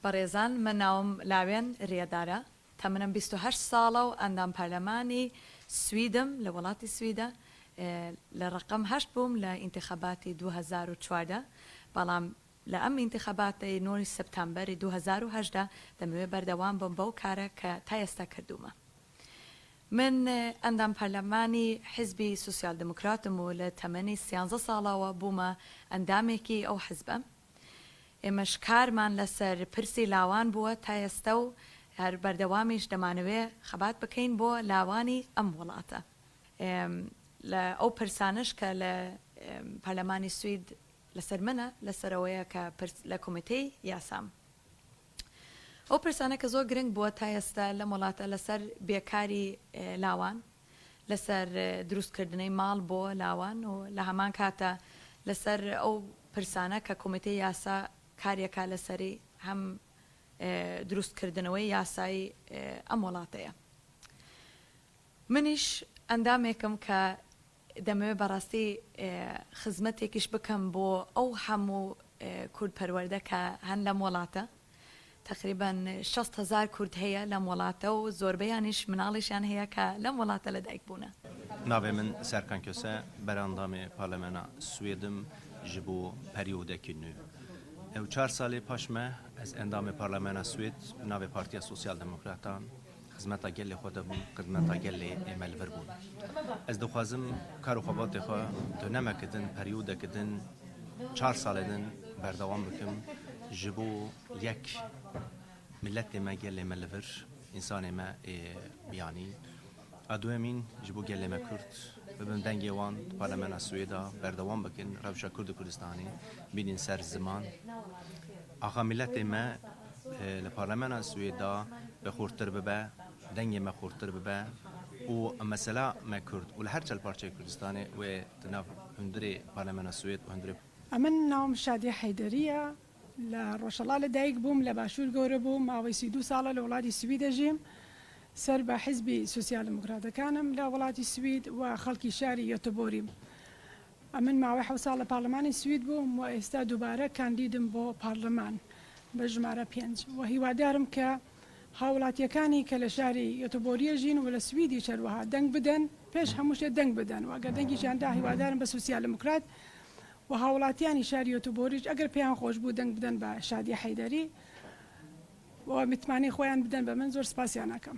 بەڕێزان من ناوم لاوێن ڕێدارە تەمەنم 28 ساڵە و ئەندام پەرلەمانی سویدم لە وڵاتی سویدە لە ڕقم 8 بووم لە ئینتخاباتی 2014 بەڵام لە ئەم ئینتخاباتی 9 سپتامبەری 2018 دەمەوێت بەردەوام بم بەو کارە کە تا ئێستا کردومە. من ئەندام پەرلەمانی حیزبی سوسیال دموکراتم و لە تەمەنی 13 ساڵەوە بوومە ئەندامێکی ئەو حیزبە. ئێمەش کارمان لەسەر پرسی لاوان بووە تا ئێستا و هەر بەردەوامیش دەمانەوێ خەبات بکەین بۆ لاوانی ئەم وڵاتە. لە ئەو پرسانش کە لە پەرلەمانی سوید لەسەر منە لەسەرەوەیە کە لە کۆمیتەی یاسام. ئەو پرسانە کە زۆر گرنگ بووە تا ئێستا لەم وڵاتە لەسەر بێکاری لاوان، لەسەر دروستکردنەی ماڵ بۆ لاوان و لە هەمان کاتە لەسەر ئەو پرسانە کە کۆمیتەی یاسا کارێکا لەسەری هەم دروستکردنەوەی یاسایی ئەم وڵاتەیە. منیش ئەندامێکم کە دەمەوێت بەڕاستی خزمەتێکیش بکەم بۆ ئەو هەموو کورد پەروەردە کە هەن لەم وڵاتە. تقریبا 60,000 کورد هەیە لەم وڵاتە و زۆربەیانیش مناڵیشیان هەیە کە لەم وڵاتە لەدایک بوونە. ناوێ من سەرکان کۆسە بەراندامێ پارلەمەنا سوێدم ji bo periyodekî nû. Ew 4 salê paş me ez endamê Parlemena Swêd navê Partiya Sosyal Demokratan xizmeta gelê xwe de bûm, xizmeta gelê ême li vir bûn. Ez dixwazim kar û xebatê xwe tu nemek din, periyodek din, 4 salê din berdewam bikim ji bo yek milletê me gelê me li vir, însanê me biyanî. A duyemîn ji bo gelê me Kurd bibin dengê wan Parlemena Swêda berdewam bikin rewşa Kurd û Kurdistanê bînin ser ziman. Axa milletê me li Parlemena Swêda bixurtir bibe, dengê me xurtir bibe û mesela me Kurd û li her çel parçeyê Kurdistanê wê di nav hundirê Parlemena Swêd û hundirê. من ناوم شادیە حەیدەریە لە ڕۆژهەڵا لەدایک بووم لە باشوور گەورە بووم ماوەی 32 ساڵە لە وڵاتی سوید دەژیم. سەر بە حیزبی سوسیال دموکراتەکانم لە وڵاتی سوید و خەڵکی شاری یۆتۆبۆریم. من ماوەی 7 ساڵ لە پارلەمانی سوید بووم و ئێستا دووبارە کاندیدم بۆ پارلەمان بە ژمارە 5 و هیوادارم کە هاوڵاتیەکانی کە لە شاری یۆتۆبۆریە ژین و لە سویدی چەروەها دەنگ بدەن پێش هەمووشێ دەنگ بدەن و ئەگەر دەنگیشیاندا هیوادارم بە سوسیال دموکرات و هاوڵاتیانی شاری یۆتۆبۆریش ئەگەر پێیان خۆش بوو دەنگ بدەن بە شادیە حەیدەری و متمانی خۆیان بدەن بە من زۆر سپاسیان ناکەم.